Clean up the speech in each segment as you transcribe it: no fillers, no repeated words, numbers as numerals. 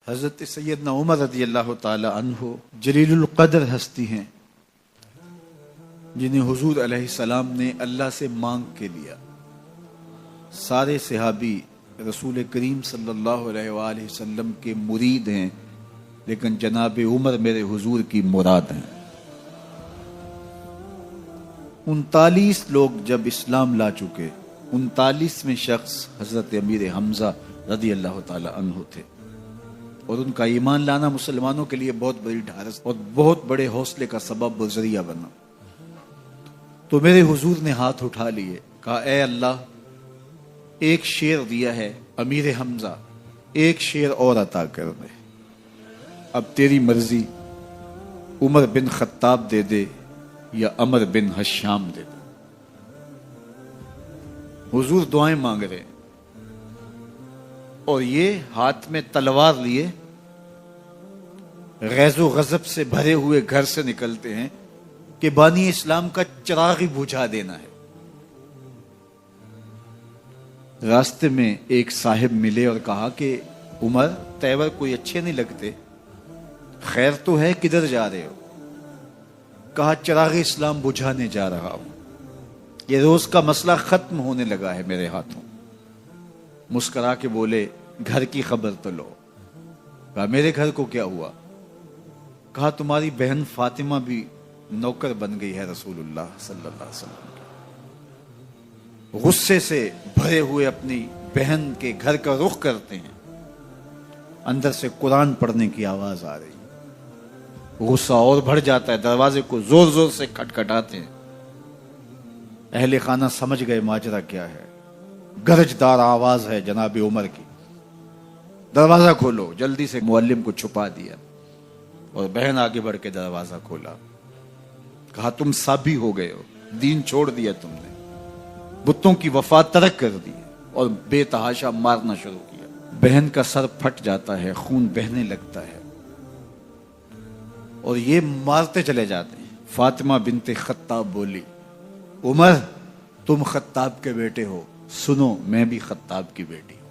حضرت سیدنا عمر رضی اللہ تعالی عنہ جلیل القدر ہستی ہیں جنہیں حضور علیہ السلام نے اللہ سے مانگ کے لیا. سارے صحابی رسول کریم صلی اللہ علیہ وآلہ وسلم کے مرید ہیں، لیکن جناب عمر میرے حضور کی مراد ہیں. 39 لوگ جب اسلام لا چکے، 39ویں شخص حضرت امیر حمزہ رضی اللہ تعالی عنہ تھے، اور ان کا ایمان لانا مسلمانوں کے لیے بہت بڑی ڈھارس اور بہت بڑے حوصلے کا سبب و ذریعہ بنا. تو میرے حضور نے ہاتھ اٹھا لیے، کہا اے اللہ، ایک شیر دیا ہے امیر حمزہ، ایک شیر اور عطا کر دے. اب تیری مرضی، عمر بن خطاب دے دے یا عمر بن حشام دے دے. حضور دعائیں مانگ رہے اور یہ ہاتھ میں تلوار لیے غیظ و غضب سے بھرے ہوئے گھر سے نکلتے ہیں کہ بانی اسلام کا چراغ ہی بجھا دینا ہے. راستے میں ایک صاحب ملے اور کہا کہ عمر، تیور کوئی اچھے نہیں لگتے، خیر تو ہے، کدھر جا رہے ہو؟ کہا چراغ اسلام بجھانے جا رہا ہوں، یہ روز کا مسئلہ ختم ہونے لگا ہے میرے ہاتھوں. مسکرا کے بولے گھر کی خبر تو لو. کہا میرے گھر کو کیا ہوا؟ کہا تمہاری بہن فاطمہ بھی نوکر بن گئی ہے رسول اللہ صلی اللہ علیہ وسلم. غصے سے بھرے ہوئے اپنی بہن کے گھر کا رخ کرتے ہیں، اندر سے قرآن پڑھنے کی آواز آ رہی. غصہ اور بڑھ جاتا ہے، دروازے کو زور زور سے کھٹکھٹاتے ہیں. اہل خانہ سمجھ گئے ماجرا کیا ہے. گرجدار آواز ہے جناب عمر کی، دروازہ کھولو. جلدی سے معلم کو چھپا دیا اور بہن آگے بڑھ کے دروازہ کھولا. کہا تم سابی ہو گئے ہو، دین چھوڑ دیا تم نے، بتوں کی وفا ترک کر دی اور بے تحاشا مارنا شروع کیا. بہن کا سر پھٹ جاتا ہے، خون بہنے لگتا ہے اور یہ مارتے چلے جاتے ہیں. فاطمہ بنت خطاب بولی عمر تم خطاب کے بیٹے ہو، سنو میں بھی خطاب کی بیٹی ہوں.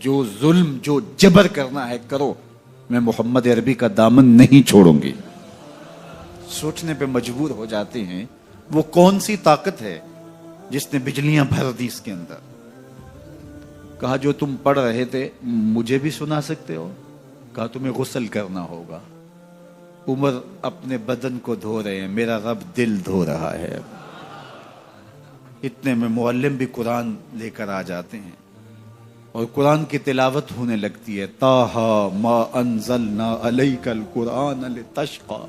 جو ظلم جو جبر کرنا ہے کرو، میں محمد عربی کا دامن نہیں چھوڑوں گی. سوچنے پہ مجبور ہو جاتے ہیں وہ کون سی طاقت ہے جس نے بجلیاں بھر دی اس کے اندر. کہا جو تم پڑھ رہے تھے مجھے بھی سنا سکتے ہو؟ کہا تمہیں غسل کرنا ہوگا. عمر اپنے بدن کو دھو رہے ہیں، میرا رب دل دھو رہا ہے. اتنے میں معلم بھی قرآن لے کر آ جاتے ہیں اور قرآن کی تلاوت ہونے لگتی ہے. طٰہٰ ما انزلنا علیک القرآن لتشقیٰ.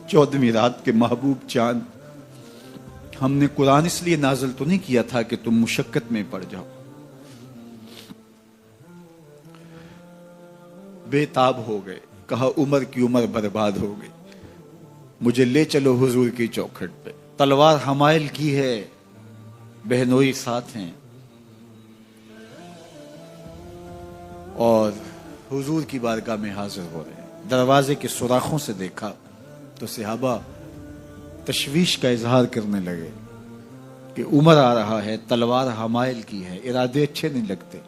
14ویں رات کے محبوب چاند، ہم نے قرآن اس لیے نازل تو نہیں کیا تھا کہ تم مشقت میں پڑ جاؤ. بے تاب ہو گئے. کہا عمر کی عمر برباد ہو گئی، مجھے لے چلو حضور کی چوکھٹ پہ. تلوار حمائل کی ہے، بہنوئی ساتھ ہیں، اور حضور کی بارگاہ میں حاضر ہو رہے ہیں. دروازے کے سوراخوں سے دیکھا تو صحابہ تشویش کا اظہار کرنے لگے کہ عمر آ رہا ہے، تلوار حمائل کی ہے، ارادے اچھے نہیں لگتے.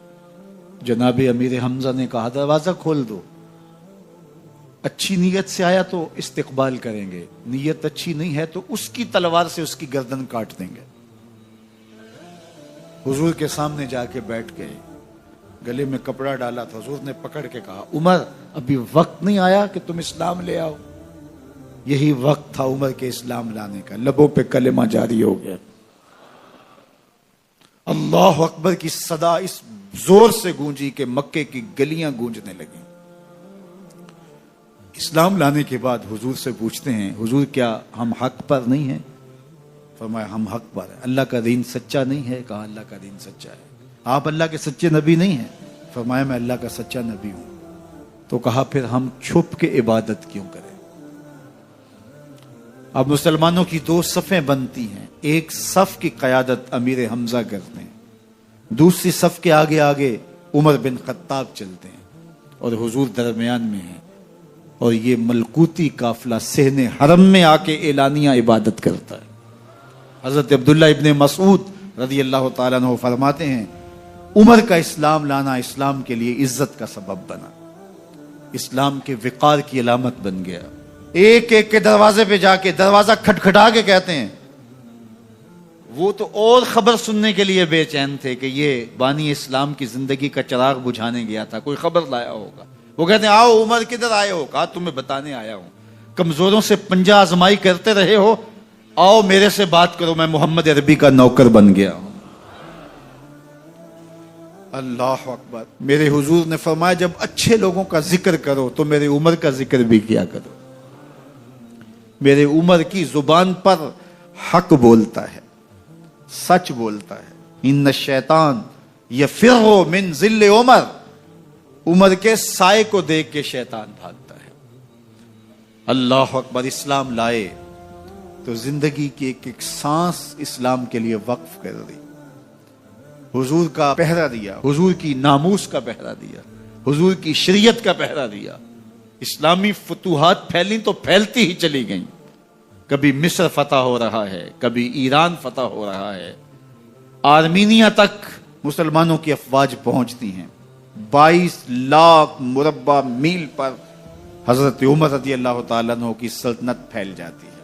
جناب امیر حمزہ نے کہا دروازہ کھول دو، اچھی نیت سے آیا تو استقبال کریں گے، نیت اچھی نہیں ہے تو اس کی تلوار سے اس کی گردن کاٹ دیں گے. حضور کے سامنے جا کے بیٹھ گئے، گلے میں کپڑا ڈالا تھا. حضور نے پکڑ کے کہا عمر ابھی وقت نہیں آیا کہ تم اسلام لے آؤ. یہی وقت تھا عمر کے اسلام لانے کا. لبوں پہ کلمہ جاری ہو گیا. اللہ اکبر کی صدا اس زور سے گونجی کہ مکے کی گلیاں گونجنے لگیں. اسلام لانے کے بعد حضور سے پوچھتے ہیں حضور کیا ہم حق پر نہیں ہیں؟ فرمایا ہم حق پر ہیں. اللہ کا دین سچا نہیں ہے؟ کہا اللہ کا دین سچا ہے. آپ اللہ کے سچے نبی نہیں ہیں؟ فرمایا میں اللہ کا سچا نبی ہوں. تو کہا پھر ہم چھپ کے عبادت کیوں کریں؟ اب مسلمانوں کی 2 صفیں بنتی ہیں. ایک صف کی قیادت امیر حمزہ کرتے ہیں، دوسری صف کے آگے آگے عمر بن خطاب چلتے ہیں اور حضور درمیان میں ہیں. اور یہ ملکوتی قافلہ صحن حرم میں آ کے اعلانیہ عبادت کرتا ہے. حضرت عبداللہ ابن مسعود رضی اللہ تعالیٰ عنہ فرماتے ہیں عمر کا اسلام لانا اسلام کے لیے عزت کا سبب بنا، اسلام کے وقار کی علامت بن گیا۔ ایک ایک کے دروازے پہ جا کے دروازہ کھٹکھٹا کے کہتے ہیں، وہ تو اور خبر سننے کے لیے بے چین تھے کہ یہ بانی اسلام کی زندگی کا چراغ بجھانے گیا تھا، کوئی خبر لایا ہوگا۔ وہ کہتے ہیں آؤ عمر کدھر آئے ہو؟ کہا تمہیں بتانے آیا ہوں، کمزوروں سے پنجہ آزمائی کرتے رہے ہو، آؤ میرے سے بات کرو، میں محمد عربی کا نوکر بن گیا ہوں۔ اللہ اکبر۔ میرے حضور نے فرمایا جب اچھے لوگوں کا ذکر کرو تو میرے عمر کا ذکر بھی کیا کرو۔ میرے عمر کی زبان پر حق بولتا ہے، سچ بولتا ہے۔ ان الشیطان یفر من ظل عمر، عمر کے سائے کو دیکھ کے شیطان بھاگتا ہے۔ اللہ اکبر۔ اسلام لائے تو زندگی کی ایک ایک سانس اسلام کے لیے وقف کر دی، حضور کا پہرا دیا، حضور کی ناموس کا پہرا دیا، حضور کی شریعت کا پہرا دیا۔ اسلامی فتوحات پھیلی تو پھیلتی ہی چلی گئیں، کبھی مصر فتح ہو رہا ہے، کبھی ایران فتح ہو رہا ہے، آرمینیا تک مسلمانوں کی افواج پہنچتی ہیں۔ 22 لاکھ مربع میل پر حضرت عمر رضی اللہ تعالیٰ عنہ کی سلطنت پھیل جاتی ہے۔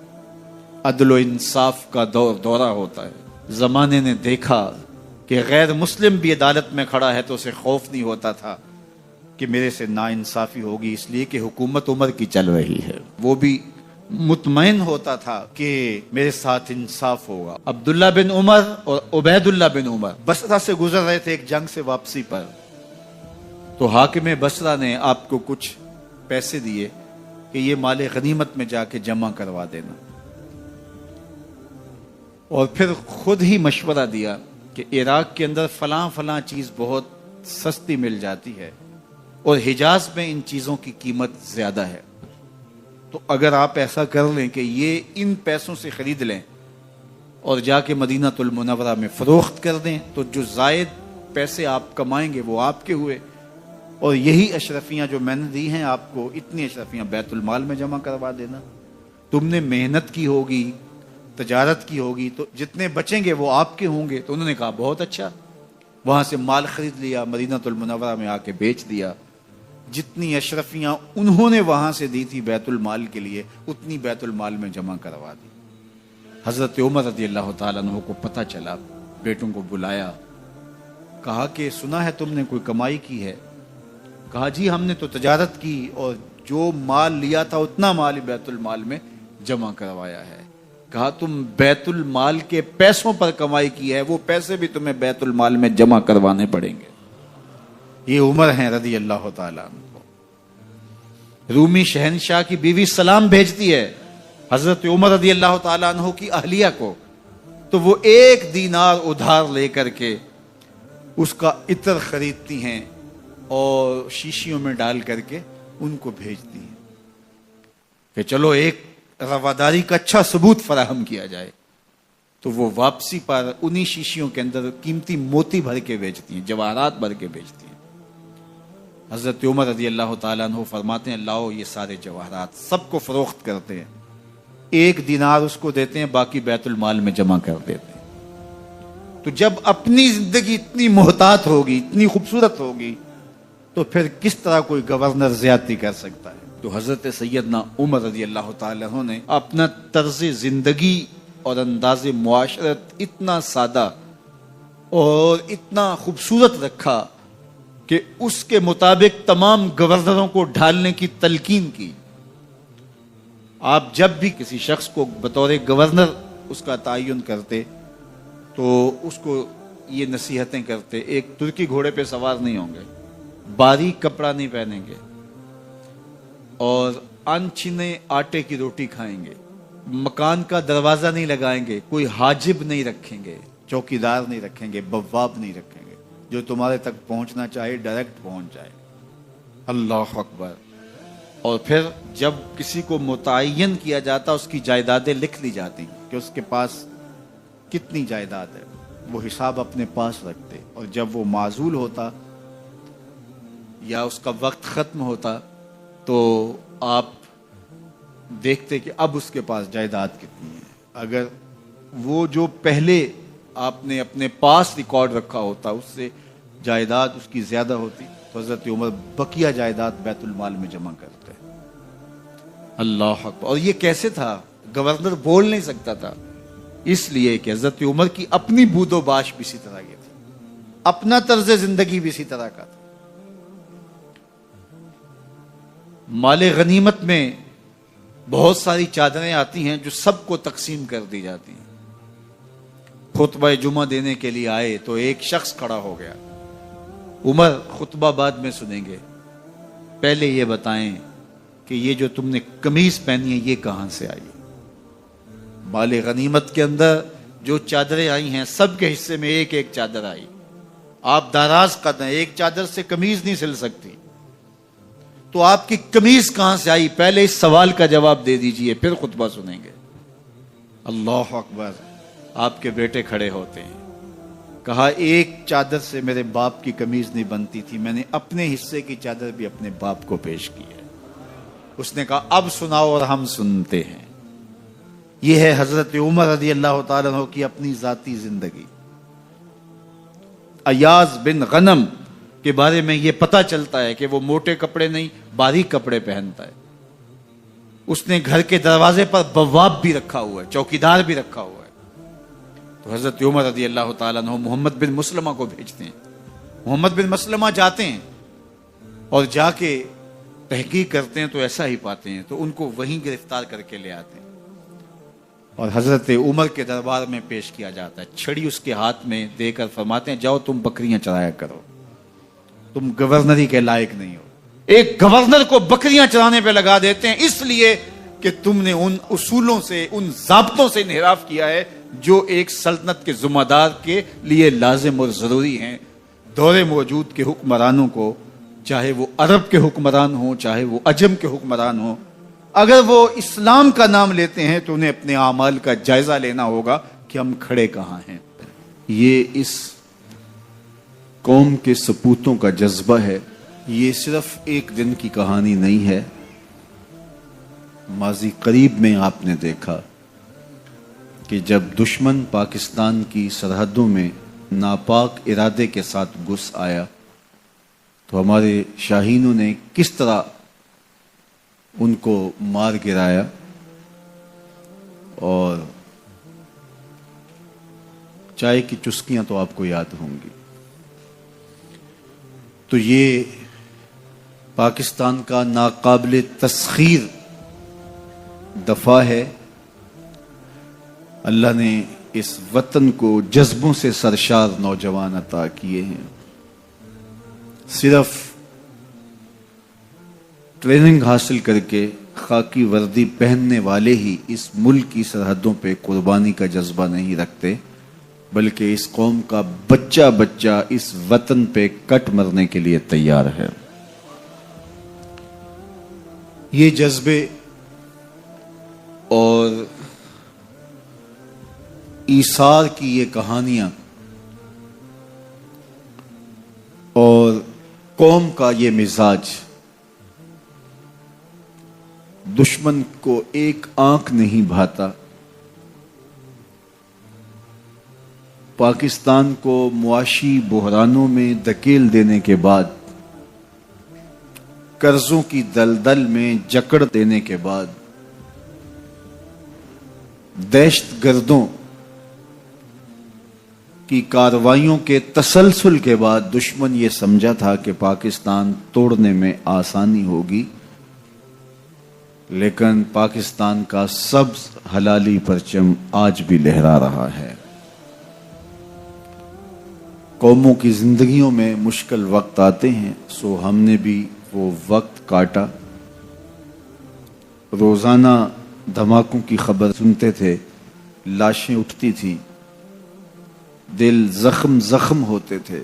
عدل و انصاف کا دورہ ہوتا ہے۔ زمانے نے دیکھا کہ غیر مسلم بھی عدالت میں کھڑا ہے تو اسے خوف نہیں ہوتا تھا کہ میرے سے ناانصافی ہوگی، اس لیے کہ حکومت عمر کی چل رہی ہے۔ وہ بھی مطمئن ہوتا تھا کہ میرے ساتھ انصاف ہوگا۔ عبداللہ بن عمر اور عبید اللہ بن عمر بصرہ سے گزر رہے تھے ایک جنگ سے واپسی پر، تو حاکم بصرہ نے آپ کو کچھ پیسے دیے کہ یہ مال غنیمت میں جا کے جمع کروا دینا، اور پھر خود ہی مشورہ دیا کہ عراق کے اندر فلاں فلاں چیز بہت سستی مل جاتی ہے اور حجاز میں ان چیزوں کی قیمت زیادہ ہے، تو اگر آپ ایسا کر لیں کہ یہ ان پیسوں سے خرید لیں اور جا کے مدینہ المنورہ میں فروخت کر دیں تو جو زائد پیسے آپ کمائیں گے وہ آپ کے ہوئے، اور یہی اشرفیاں جو میں نے دی ہیں آپ کو، اتنی اشرفیاں بیت المال میں جمع کروا دینا۔ تم نے محنت کی ہوگی، تجارت کی ہوگی، تو جتنے بچیں گے وہ آپ کے ہوں گے۔ تو انہوں نے کہا بہت اچھا، وہاں سے مال خرید لیا، مدینہ المنورہ میں آ کے بیچ دیا۔ جتنی اشرفیاں انہوں نے وہاں سے دی تھی بیت المال کے لیے، اتنی بیت المال میں جمع کروا دی۔ حضرت عمر رضی اللہ تعالیٰ عنہ کو پتہ چلا، بیٹوں کو بلایا، کہا کہ سنا ہے تم نے کوئی کمائی کی ہے؟ کہا جی ہم نے تو تجارت کی اور جو مال لیا تھا اتنا مال بیت المال میں جمع کروایا ہے۔ کہا تم بیت المال کے پیسوں پر کمائی کی ہے، وہ پیسے بھی تمہیں بیت المال میں جمع کروانے پڑیں گے۔ یہ عمر ہیں رضی اللہ تعالیٰ عنہ۔ رومی شہنشاہ کی بیوی سلام بھیجتی ہے حضرت عمر رضی اللہ تعالیٰ عنہ کی اہلیہ کو، تو وہ 1 دینار ادھار لے کر کے اس کا عطر خریدتی ہیں اور شیشیوں میں ڈال کر کے ان کو بھیجتی ہیں کہ چلو ایک رواداری کا اچھا ثبوت فراہم کیا جائے۔ تو وہ واپسی پر انہی شیشیوں کے اندر قیمتی موتی بھر کے بیچتی ہیں، جواہرات بھر کے بیچتی ہیں۔ حضرت عمر رضی اللہ تعالیٰ عنہ فرماتے ہیں لاؤ یہ سارے جواہرات، سب کو فروخت کرتے ہیں، 1 دینار اس کو دیتے ہیں، باقی بیت المال میں جمع کر دیتے ہیں۔ تو جب اپنی زندگی اتنی محتاط ہوگی، اتنی خوبصورت ہوگی، تو پھر کس طرح کوئی گورنر زیادتی کر سکتا ہے؟ تو حضرت سیدنا عمر رضی اللہ تعالیٰ عنہ نے اپنا طرز زندگی اور انداز معاشرت اتنا سادہ اور اتنا خوبصورت رکھا کہ اس کے مطابق تمام گورنروں کو ڈھالنے کی تلقین کی۔ آپ جب بھی کسی شخص کو بطور گورنر اس کا تعین کرتے تو اس کو یہ نصیحتیں کرتے، ایک ترکی گھوڑے پہ سوار نہیں ہوں گے، باریک کپڑا نہیں پہنیں گے، اور انچھنے آٹے کی روٹی کھائیں گے، مکان کا دروازہ نہیں لگائیں گے، کوئی حاجب نہیں رکھیں گے، چوکیدار نہیں رکھیں گے، بواب نہیں رکھیں گے، جو تمہارے تک پہنچنا چاہے ڈائریکٹ پہنچ جائے۔ اللہ اکبر۔ اور پھر جب کسی کو متعین کیا جاتا اس کی جائیدادیں لکھ لی جاتی کہ اس کے پاس کتنی جائیداد ہے، وہ حساب اپنے پاس رکھتے، اور جب وہ معزول ہوتا یا اس کا وقت ختم ہوتا تو آپ دیکھتے کہ اب اس کے پاس جائیداد کتنی ہے۔ اگر وہ جو پہلے آپ نے اپنے پاس ریکارڈ رکھا ہوتا اس سے جائیداد اس کی زیادہ ہوتی تو حضرت عمر بقیہ جائیداد بیت المال میں جمع کرتے. اللہ اکبر. اور یہ کیسے تھا؟ گورنر بول نہیں سکتا تھا، اس لیے کہ حضرت عمر کی اپنی بود و باش بھی اسی طرح کی تھی، اپنا طرز زندگی بھی اسی طرح کا تھا. مال غنیمت میں بہت ساری چادریں آتی ہیں جو سب کو تقسیم کر دی جاتی ہیں. خطبہ جمعہ دینے کے لیے آئے تو ایک شخص کھڑا ہو گیا. عمر خطبہ بعد میں سنیں گے، پہلے یہ بتائیں کہ یہ جو تم نے قمیض پہنی ہے یہ کہاں سے آئی؟ مال غنیمت کے اندر جو چادریں آئی ہیں سب کے حصے میں ایک ایک چادر آئی. آپ دراز قد ہیں، ایک چادر سے قمیض نہیں سل سکتی، تو آپ کی قمیض کہاں سے آئی؟ پہلے اس سوال کا جواب دے دیجئے، پھر خطبہ سنیں گے. اللہ اکبر. آپ کے بیٹے کھڑے ہوتے ہیں. کہا ایک چادر سے میرے باپ کی قمیض نہیں بنتی تھی، میں نے اپنے حصے کی چادر بھی اپنے باپ کو پیش کی ہے. اس نے کہا اب سناؤ اور ہم سنتے ہیں. یہ ہے حضرت عمر رضی اللہ تعالیٰ عنہ کی اپنی ذاتی زندگی. ایاز بن غنم کے بارے میں یہ پتا چلتا ہے کہ وہ موٹے کپڑے نہیں باریک کپڑے پہنتا ہے. اس نے گھر کے دروازے پر بواب بھی رکھا ہوا ہے، چوکیدار بھی رکھا ہوا ہے. تو حضرت عمر رضی اللہ تعالیٰ عنہ محمد بن مسلمہ کو بھیجتے ہیں. محمد بن مسلمہ جاتے ہیں اور جا کے تحقیق کرتے ہیں تو ایسا ہی پاتے ہیں، تو ان کو وہیں گرفتار کر کے لے آتے ہیں اور حضرت عمر کے دربار میں پیش کیا جاتا ہے. چھڑی اس کے ہاتھ میں دے کر فرماتے ہیں جاؤ تم بکریاں چرایا کرو، تم گورنری کے لائق نہیں ہو. ایک گورنر کو بکریاں چرانے پہ لگا دیتے ہیں اس لیے کہ تم نے ان اصولوں سے، ان ضابطوں سے انحراف کیا ہے جو ایک سلطنت کے ذمہ دار کے لیے لازم اور ضروری ہیں. دور موجود کے حکمرانوں کو، چاہے وہ عرب کے حکمران ہوں چاہے وہ عجم کے حکمران ہوں، اگر وہ اسلام کا نام لیتے ہیں تو انہیں اپنے اعمال کا جائزہ لینا ہوگا کہ ہم کھڑے کہاں ہیں. یہ اس قوم کے سپوتوں کا جذبہ ہے. یہ صرف ایک دن کی کہانی نہیں ہے. ماضی قریب میں آپ نے دیکھا کہ جب دشمن پاکستان کی سرحدوں میں ناپاک ارادے کے ساتھ گھس آیا تو ہمارے شاہینوں نے کس طرح ان کو مار گرایا. اور چائے کی چسکیاں تو آپ کو یاد ہوں گی. تو یہ پاکستان کا ناقابل تسخیر دفاع ہے. اللہ نے اس وطن کو جذبوں سے سرشار نوجوان عطا کیے ہیں. صرف ٹریننگ حاصل کر کے خاکی وردی پہننے والے ہی اس ملک کی سرحدوں پہ قربانی کا جذبہ نہیں رکھتے، بلکہ اس قوم کا بچہ بچہ اس وطن پہ کٹ مرنے کے لیے تیار ہے. یہ جذبے اور ایثار کی یہ کہانیاں اور قوم کا یہ مزاج دشمن کو ایک آنکھ نہیں بھاتا. پاکستان کو معاشی بحرانوں میں دھکیل دینے کے بعد، قرضوں کی دلدل میں جکڑ دینے کے بعد، دہشت گردوں کی کارروائیوں کے تسلسل کے بعد دشمن یہ سمجھا تھا کہ پاکستان توڑنے میں آسانی ہوگی، لیکن پاکستان کا سبز حلالی پرچم آج بھی لہرا رہا ہے. قوموں کی زندگیوں میں مشکل وقت آتے ہیں، سو ہم نے بھی وہ وقت کاٹا. روزانہ دھماکوں کی خبر سنتے تھے، لاشیں اٹھتی تھی، دل زخم زخم ہوتے تھے،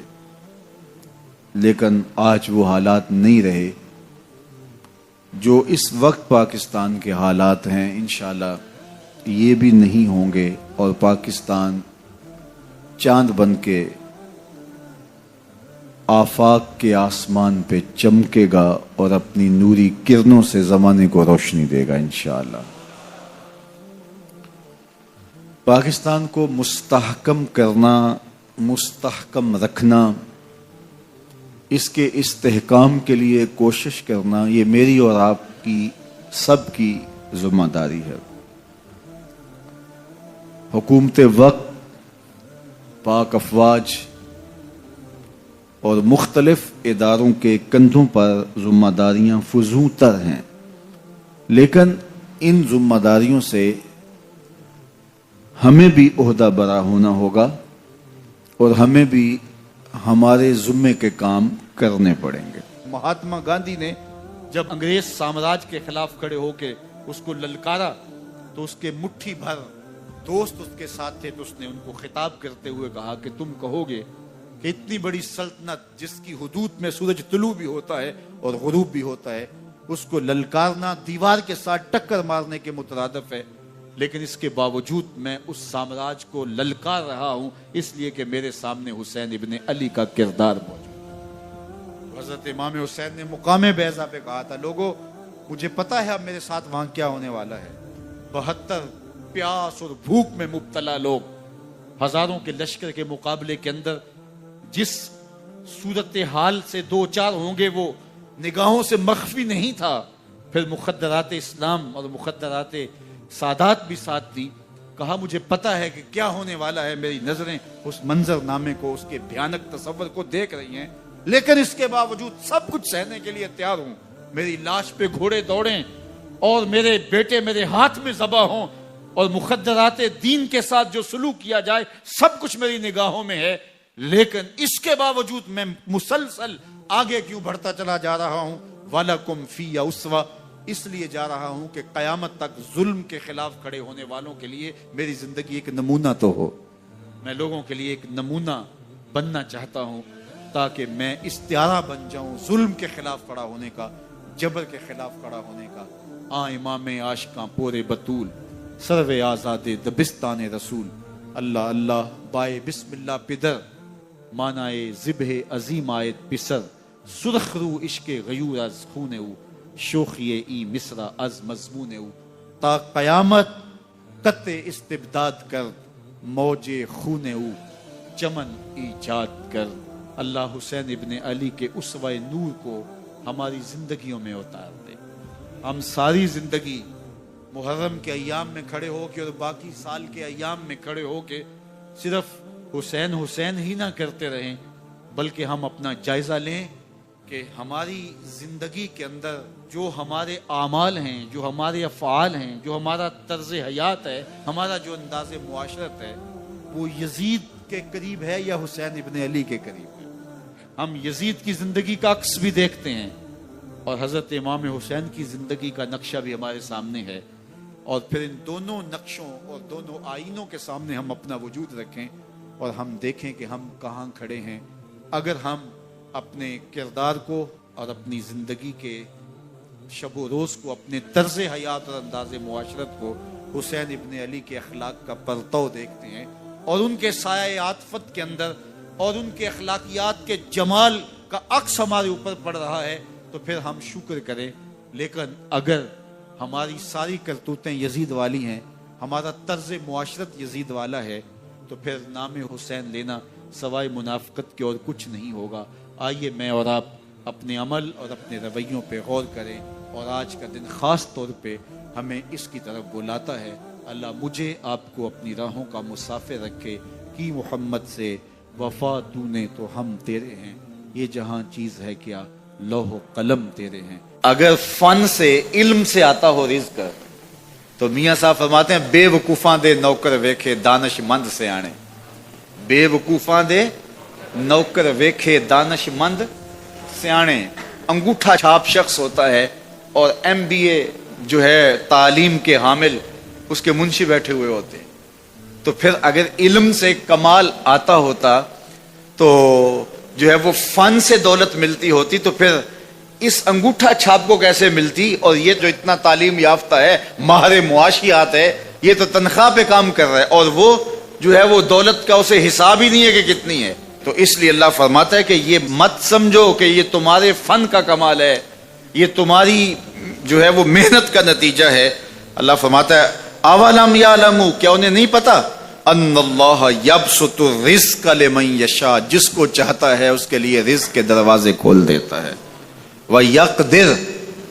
لیکن آج وہ حالات نہیں رہے. جو اس وقت پاکستان کے حالات ہیں انشاءاللہ یہ بھی نہیں ہوں گے، اور پاکستان چاند بن کے آفاق کے آسمان پہ چمکے گا اور اپنی نوری کرنوں سے زمانے کو روشنی دے گا انشاءاللہ. پاکستان کو مستحکم کرنا، مستحکم رکھنا اس کے استحکام کے لیے کوشش کرنا یہ میری اور آپ کی سب کی ذمہ داری ہے۔ حکومت وقت، پاک افواج اور مختلف اداروں کے کندھوں پر ذمہ داریاں فزوں تر ہیں، لیکن ان ذمہ داریوں سے ہمیں بھی عہدہ برا ہونا ہوگا اور ہمیں بھی ہمارے ذمے کے کام کرنے پڑیں گے۔ مہاتما گاندھی نے جب انگریز سامراج کے خلاف کھڑے ہو کے اس کو للکارا تو اس کے مٹھی بھر دوست اس کے ساتھ تھے، تو اس نے ان کو خطاب کرتے ہوئے کہا کہ تم کہو گے کہ اتنی بڑی سلطنت جس کی حدود میں سورج طلوع بھی ہوتا ہے اور غروب بھی ہوتا ہے، اس کو للکارنا دیوار کے ساتھ ٹکر مارنے کے مترادف ہے، لیکن اس کے باوجود میں اس سامراج کو للکار رہا ہوں اس لیے کہ میرے سامنے حسین ابن علی کا کردار موجود۔ حضرت امام حسین نے مقام بیضا پہ کہا تھا، لوگوں مجھے پتا ہے اب میرے ساتھ وہاں کیا ہونے والا ہے۔ 72 پیاس اور بھوک میں مبتلا لوگ ہزاروں کے لشکر کے مقابلے کے اندر جس صورتحال سے دو چار ہوں گے وہ نگاہوں سے مخفی نہیں تھا۔ پھر مخدرات اسلام اور مخدرات سادات بھی ساتھ تھی۔ کہا مجھے پتا ہے کہ کیا ہونے والا ہے، میری نظریں اس منظر نامے کو، اس کے بھیانک تصور کو دیکھ رہی ہیں، لیکن اس کے باوجود سب کچھ سہنے کے لیے تیار ہوں۔ میری لاش پہ گھوڑے دوڑیں اور میرے بیٹے میرے ہاتھ میں ذبح ہوں اور مخدرات دین کے ساتھ جو سلوک کیا جائے سب کچھ میری نگاہوں میں ہے، لیکن اس کے باوجود میں مسلسل آگے کیوں بڑھتا چلا جا رہا ہوں؟ وَلَكُمْ فِيَّ أُسْوَةٌ، اس لیے جا رہا ہوں کہ قیامت تک ظلم کے خلاف کھڑے ہونے والوں کے لیے میری زندگی ایک نمونہ تو ہو۔ میں لوگوں کے لیے ایک نمونہ بننا چاہتا ہوں تاکہ میں استعارہ بن جاؤں ظلم کے خلاف کھڑا ہونے کا، جبر کے خلاف کھڑا ہونے کا۔ امام عاشقاں پورے بطول، سرو آزاد دبستان رسول، اللہ اللہ بائے بسم اللہ پدر، مانائے ذبح عظیم آیت پسر، سرخ رو عشق غیور از خون او، شوخی ای مصرع از مضمون او، تا قیامت قطع استبداد کر، موج خون او چمن ایجاد کر۔ اللہ حسین ابن علی کے اسوہ نور کو ہماری زندگیوں میں اتار دے۔ ہم ساری زندگی محرم کے ایام میں کھڑے ہو کے اور باقی سال کے ایام میں کھڑے ہو کے صرف حسین حسین ہی نہ کرتے رہیں، بلکہ ہم اپنا جائزہ لیں کہ ہماری زندگی کے اندر جو ہمارے اعمال ہیں، جو ہمارے افعال ہیں، جو ہمارا طرز حیات ہے، ہمارا جو انداز معاشرت ہے، وہ یزید کے قریب ہے یا حسین ابن علی کے قریب ہے۔ ہم یزید کی زندگی کا عکس بھی دیکھتے ہیں اور حضرت امام حسین کی زندگی کا نقشہ بھی ہمارے سامنے ہے، اور پھر ان دونوں نقشوں اور دونوں آئینوں کے سامنے ہم اپنا وجود رکھیں اور ہم دیکھیں کہ ہم کہاں کھڑے ہیں۔ اگر ہم اپنے کردار کو اور اپنی زندگی کے شب و روز کو، اپنے طرز حیات اور انداز معاشرت کو حسین ابن علی کے اخلاق کا پرتو دیکھتے ہیں اور ان کے سایہ عاطفت کے اندر اور ان کے اخلاقیات کے جمال کا عکس ہمارے اوپر پڑ رہا ہے تو پھر ہم شکر کریں۔ لیکن اگر ہماری ساری کرتوتیں یزید والی ہیں، ہمارا طرز معاشرت یزید والا ہے، تو پھر نام حسین لینا سوائے منافقت کے اور کچھ نہیں ہوگا۔ آئیے میں اور آپ اپنے عمل اور اپنے رویوں پہ غور کریں، اور آج کا دن خاص طور پہ ہمیں اس کی طرف بلاتا ہے۔ اللہ مجھے آپ کو اپنی راہوں کا مسافر رکھے، کی محمد سے وفا تو نے تو ہم تیرے ہیں، یہ جہاں چیز ہے کیا لوح و قلم تیرے ہیں۔ اگر فن سے علم سے آتا ہو رزق تو میاں صاحب فرماتے ہیں بے وقوفاں دے نوکر ویکھے دانش مند سے آنے، بے وقوفاں دے نوکر ویکھے دانش مند سیانے۔ انگوٹھا چھاپ شخص ہوتا ہے اور MBA جو ہے تعلیم کے حامل، اس کے منشی بیٹھے ہوئے ہوتے ہیں، تو پھر اگر علم سے کمال آتا ہوتا تو جو ہے وہ فن سے دولت ملتی ہوتی، تو پھر اس انگوٹھا چھاپ کو کیسے ملتی؟ اور یہ جو اتنا تعلیم یافتہ ہے، ماہر معاشیات ہے، یہ تو تنخواہ پہ کام کر رہا ہے اور وہ جو ہے وہ دولت کا اسے حساب ہی نہیں ہے کہ کتنی ہے۔ تو اس لیے اللہ فرماتا ہے کہ یہ مت سمجھو کہ یہ تمہارے فن کا کمال ہے، یہ تمہاری جو ہے وہ محنت کا نتیجہ ہے۔ اللہ فرماتا ہے اولم یعلموا، کیا انہیں نہیں پتا؟ ان اللہ یبسط الرزق لمن یشاء، جس کو چاہتا ہے اس کے لیے رزق کے دروازے کھول دیتا ہے، ویقدر،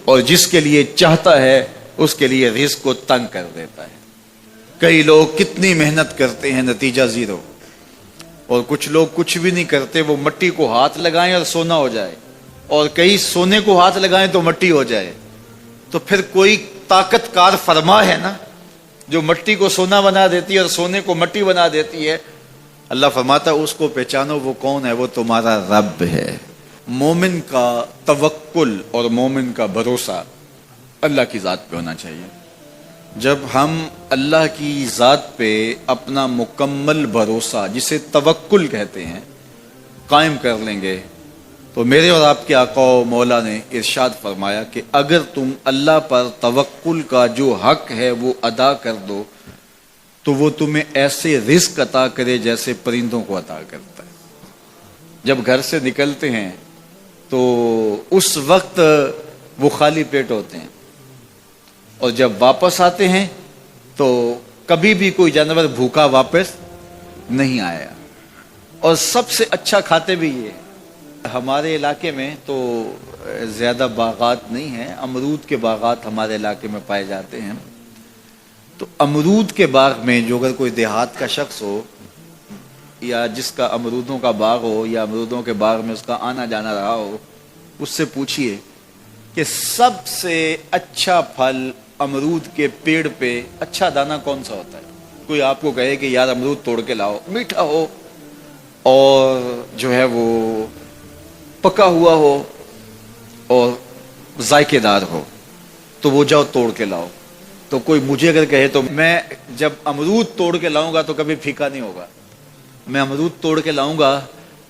اور جس کے لیے چاہتا ہے اس کے لیے رزق کو تنگ کر دیتا ہے۔ کئی لوگ کتنی محنت کرتے ہیں، نتیجہ زیرو، اور کچھ لوگ کچھ بھی نہیں کرتے، وہ مٹی کو ہاتھ لگائیں اور سونا ہو جائے، اور کئی سونے کو ہاتھ لگائیں تو مٹی ہو جائے۔ تو پھر کوئی طاقت کار فرما ہے نا جو مٹی کو سونا بنا دیتی ہے اور سونے کو مٹی بنا دیتی ہے۔ اللہ فرماتا ہے اس کو پہچانو، وہ کون ہے؟ وہ تمہارا رب ہے۔ مومن کا توکل اور مومن کا بھروسہ اللہ کی ذات پہ ہونا چاہیے۔ جب ہم اللہ کی ذات پہ اپنا مکمل بھروسہ، جسے توکل کہتے ہیں، قائم کر لیں گے تو میرے اور آپ کے آقا و مولا نے ارشاد فرمایا کہ اگر تم اللہ پر توکل کا جو حق ہے وہ ادا کر دو تو وہ تمہیں ایسے رزق عطا کرے جیسے پرندوں کو عطا کرتا ہے۔ جب گھر سے نکلتے ہیں تو اس وقت وہ خالی پیٹ ہوتے ہیں، اور جب واپس آتے ہیں تو کبھی بھی کوئی جانور بھوکا واپس نہیں آیا، اور سب سے اچھا کھاتے بھی یہ۔ ہمارے علاقے میں تو زیادہ باغات نہیں ہیں، امرود کے باغات ہمارے علاقے میں پائے جاتے ہیں۔ تو امرود کے باغ میں جو اگر کوئی دیہات کا شخص ہو یا جس کا امرودوں کا باغ ہو یا امرودوں کے باغ میں اس کا آنا جانا رہا ہو، اس سے پوچھئے کہ سب سے اچھا پھل امرود کے پیڑ پہ اچھا دانہ کون سا ہوتا ہے؟ کوئی آپ کو کہے کہ یار امرود توڑ کے لاؤ، میٹھا ہو اور جو ہے وہ پکا ہوا ہو اور ذائقے دار ہو تو وہ جاؤ توڑ کے لاؤ۔ تو کوئی مجھے اگر کہے تو میں جب امرود توڑ کے لاؤں گا تو کبھی پھیکا نہیں ہوگا، میں امرود توڑ کے لاؤں گا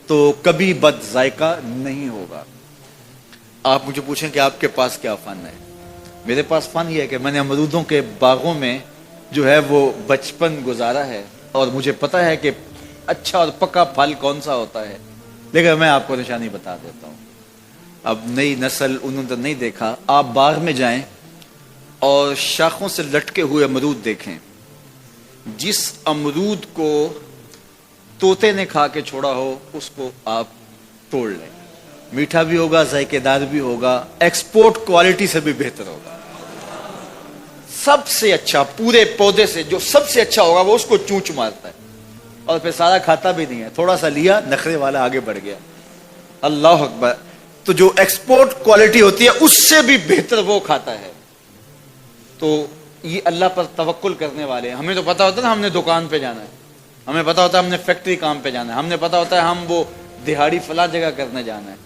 تو کبھی بد ذائقہ نہیں ہوگا۔ آپ مجھے پوچھیں کہ آپ کے پاس کیا فن ہے؟ میرے پاس فن یہ ہے کہ میں نے امرودوں کے باغوں میں جو ہے وہ بچپن گزارا ہے، اور مجھے پتا ہے کہ اچھا اور پکا پھل کون سا ہوتا ہے۔ لیکن میں آپ کو نشانی بتا دیتا ہوں، اب نئی نسل انہوں نے نہیں دیکھا، آپ باغ میں جائیں اور شاخوں سے لٹکے ہوئے امرود دیکھیں، جس امرود کو طوطے نے کھا کے چھوڑا ہو اس کو آپ توڑ لیں، میٹھا بھی ہوگا، ذائقے دار بھی ہوگا، ایکسپورٹ کوالٹی سے بھی بہتر ہوگا۔ سب سے اچھا پورے پودے سے جو سب سے اچھا ہوگا وہ اس کو چونچ مارتا ہے اور پھر سارا کھاتا بھی نہیں ہے، تھوڑا سا لیا، نخرے والا آگے بڑھ گیا۔ اللہ اکبر۔ تو جو ایکسپورٹ کوالٹی ہوتی ہے اس سے بھی بہتر وہ کھاتا ہے۔ تو یہ اللہ پر توکل کرنے والے ہیں۔ ہمیں تو پتا ہوتا ہے نا ہم نے دکان پہ جانا ہے، ہمیں پتا ہوتا ہے ہم نے فیکٹری کام پہ جانا ہے، ہمیں پتا ہوتا ہے ہم وہ دہاڑی فلاں جگہ کرنے جانا ہے۔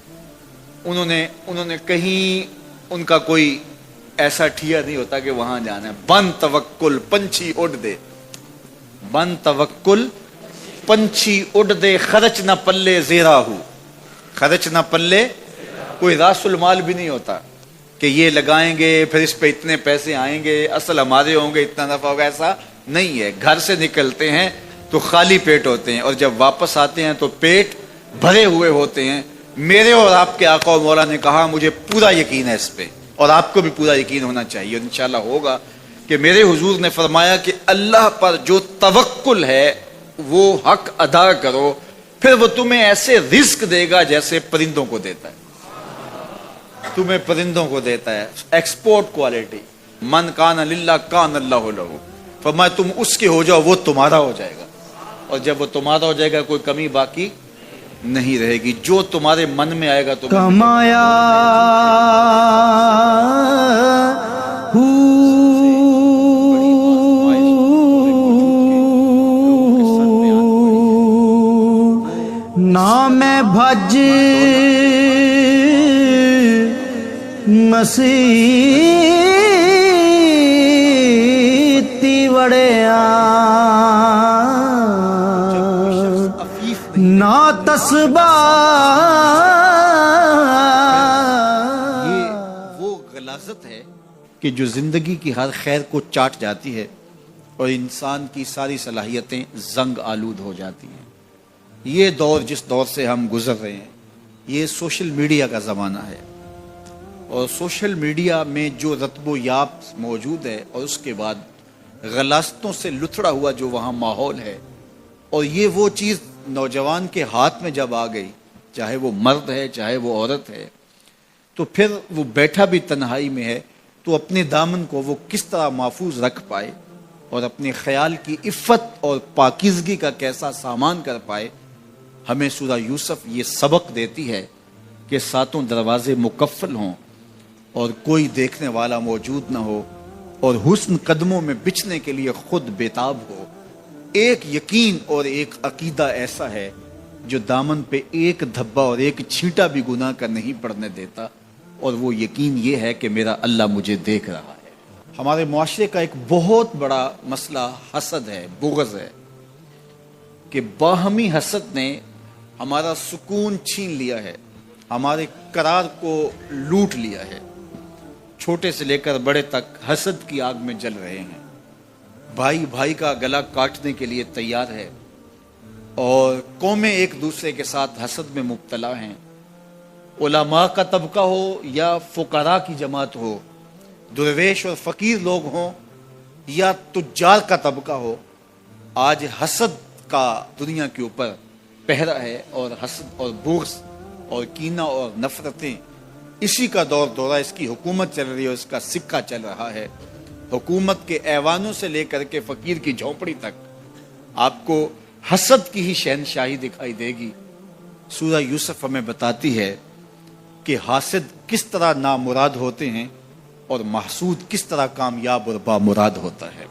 انہوں نے کہیں ان کا کوئی ایسا ٹھیا نہیں ہوتا کہ وہاں جانا ہے۔ بن توکل پنچھی اڑ دے، بن توکل پنچھی اڑ دے، خرچ نہ پلے زیرا ہو، خرچ نہ پلے، کوئی راس المال بھی نہیں ہوتا کہ یہ لگائیں گے پھر اس پہ اتنے پیسے آئیں گے، اصل ہمارے ہوں گے، اتنا نفع ہوگا، ایسا نہیں ہے۔ گھر سے نکلتے ہیں تو خالی پیٹ ہوتے ہیں اور جب واپس آتے ہیں تو پیٹ بھرے ہوئے ہوتے ہیں۔ میرے اور آپ کے آقا و مولا نے کہا مجھے پورا یقین ہے اس پہ، اور آپ کو بھی پورا یقین ہونا چاہیے، انشاءاللہ ہوگا، کہ میرے حضور نے فرمایا کہ اللہ پر جو توکل ہے وہ حق ادا کرو، پھر وہ تمہیں ایسے رزق دے گا جیسے پرندوں کو دیتا ہے، تمہیں پرندوں کو دیتا ہے۔ ایکسپورٹ کوالٹی، من کان للہ کان اللہ لہ، فرمایا تم اس کے ہو جاؤ وہ تمہارا ہو جائے گا، اور جب وہ تمہارا ہو جائے گا کوئی کمی باقی نہیں رہے گی، جو تمہارے من میں آئے گا تمہیں کمایا نام بھج مسیتی وڑیا نا تسبا۔ یہ وہ غلاظت ہے کہ جو زندگی کی ہر خیر کو چاٹ جاتی ہے اور انسان کی ساری صلاحیتیں زنگ آلود ہو جاتی ہیں۔ یہ دور جس دور سے ہم گزر رہے ہیں یہ سوشل میڈیا کا زمانہ ہے، اور سوشل میڈیا میں جو رتب و یاب موجود ہے اور اس کے بعد غلاظتوں سے لتھڑا ہوا جو وہاں ماحول ہے، اور یہ وہ چیز نوجوان کے ہاتھ میں جب آ گئی، چاہے وہ مرد ہے چاہے وہ عورت ہے، تو پھر وہ بیٹھا بھی تنہائی میں ہے تو اپنے دامن کو وہ کس طرح محفوظ رکھ پائے اور اپنے خیال کی عفت اور پاکیزگی کا کیسا سامان کر پائے، ہمیں سورہ یوسف یہ سبق دیتی ہے کہ ساتوں دروازے مقفل ہوں اور کوئی دیکھنے والا موجود نہ ہو اور حسن قدموں میں بچھنے کے لیے خود بیتاب ہو۔ ایک یقین اور ایک عقیدہ ایسا ہے جو دامن پہ ایک دھبا اور ایک چھینٹا بھی گناہ کا نہیں پڑنے دیتا، اور وہ یقین یہ ہے کہ میرا اللہ مجھے دیکھ رہا ہے۔ ہمارے معاشرے کا ایک بہت بڑا مسئلہ حسد ہے، بغض ہے، کہ باہمی حسد نے ہمارا سکون چھین لیا ہے، ہمارے قرار کو لوٹ لیا ہے۔ چھوٹے سے لے کر بڑے تک حسد کی آگ میں جل رہے ہیں، بھائی بھائی کا گلا کاٹنے کے لیے تیار ہے، اور قومیں ایک دوسرے کے ساتھ حسد میں مبتلا ہیں۔ علماء کا طبقہ ہو یا فقراء کی جماعت ہو، درویش اور فقیر لوگ ہوں یا تجار کا طبقہ ہو، آج حسد کا دنیا کے اوپر پہرا ہے، اور حسد اور بغض اور کینہ اور نفرتیں، اسی کا دور دورہ، اس کی حکومت چل رہی ہے، اس کا سکہ چل رہا ہے۔ حکومت کے ایوانوں سے لے کر کے فقیر کی جھونپڑی تک آپ کو حسد کی ہی شہنشاہی دکھائی دے گی۔ سورہ یوسف ہمیں بتاتی ہے کہ حاسد کس طرح نامراد ہوتے ہیں اور محسود کس طرح کامیاب اور بامراد ہوتا ہے۔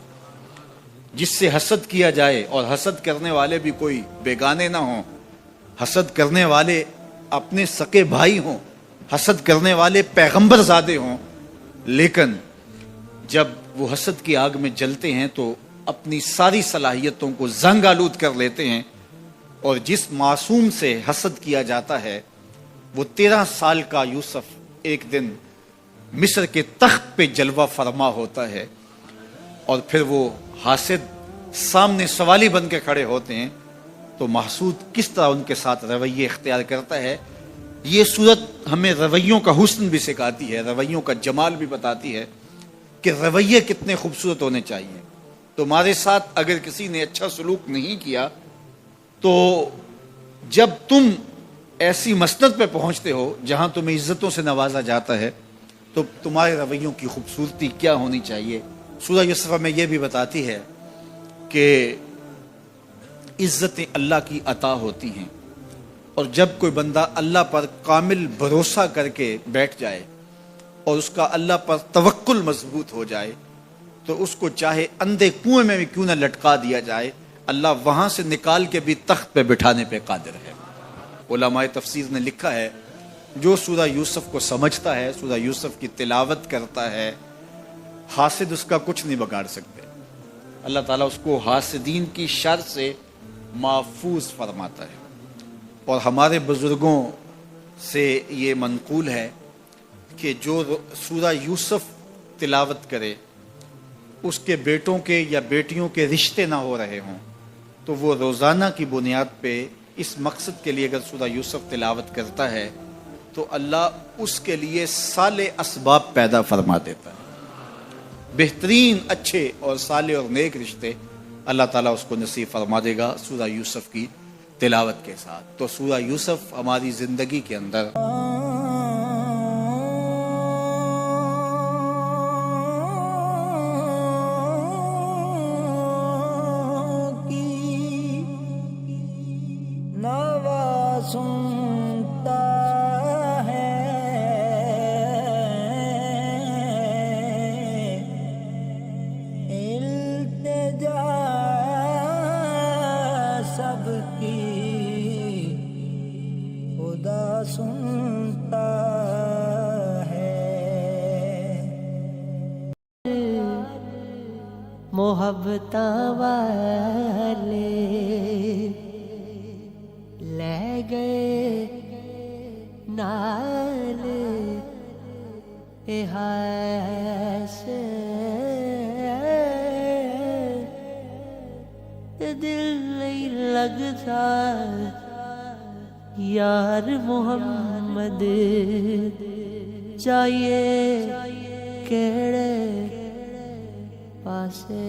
جس سے حسد کیا جائے، اور حسد کرنے والے بھی کوئی بیگانے نہ ہوں، حسد کرنے والے اپنے سکے بھائی ہوں، حسد کرنے والے پیغمبر زادے ہوں، لیکن جب وہ حسد کی آگ میں جلتے ہیں تو اپنی ساری صلاحیتوں کو زنگ آلود کر لیتے ہیں، اور جس معصوم سے حسد کیا جاتا ہے وہ 13 سال کا یوسف ایک دن مصر کے تخت پہ جلوہ فرما ہوتا ہے، اور پھر وہ حاسد سامنے سوالی بن کے کھڑے ہوتے ہیں، تو محسود کس طرح ان کے ساتھ رویے اختیار کرتا ہے۔ یہ صورت ہمیں رویوں کا حسن بھی سکھاتی ہے، رویوں کا جمال بھی بتاتی ہے کہ رویے کتنے خوبصورت ہونے چاہیے۔ تمہارے ساتھ اگر کسی نے اچھا سلوک نہیں کیا تو جب تم ایسی مسند پہ پہنچتے ہو جہاں تمہیں عزتوں سے نوازا جاتا ہے تو تمہارے رویوں کی خوبصورتی کیا ہونی چاہیے۔ سورہ یوسف میں یہ بھی بتاتی ہے کہ عزتیں اللہ کی عطا ہوتی ہیں، اور جب کوئی بندہ اللہ پر کامل بھروسہ کر کے بیٹھ جائے اور اس کا اللہ پر توکل مضبوط ہو جائے تو اس کو چاہے اندھے کنویں میں بھی کیوں نہ لٹکا دیا جائے، اللہ وہاں سے نکال کے بھی تخت پہ بٹھانے پہ قادر ہے۔ علماء تفسیر نے لکھا ہے جو سورہ یوسف کو سمجھتا ہے، سورہ یوسف کی تلاوت کرتا ہے، حاسد اس کا کچھ نہیں بگاڑ سکتے۔ اللہ تعالیٰ اس کو حاسدین کی شر سے محفوظ فرماتا ہے۔ اور ہمارے بزرگوں سے یہ منقول ہے کہ جو سورہ یوسف تلاوت کرے، اس کے بیٹوں کے یا بیٹیوں کے رشتے نہ ہو رہے ہوں تو وہ روزانہ کی بنیاد پہ اس مقصد کے لیے اگر سورہ یوسف تلاوت کرتا ہے تو اللہ اس کے لیے صالح اسباب پیدا فرما دیتا ہے، بہترین اچھے اور صالح اور نیک رشتے اللہ تعالیٰ اس کو نصیب فرما دے گا سورہ یوسف کی تلاوت کے ساتھ۔ تو سورہ یوسف ہماری زندگی کے اندر سنتا ہے، التجا سب کی خدا سنتا ہے۔ محبت والے لے گئے نال سے دل نہیں لگتا یار محمد چاہیے کیڑے پاسے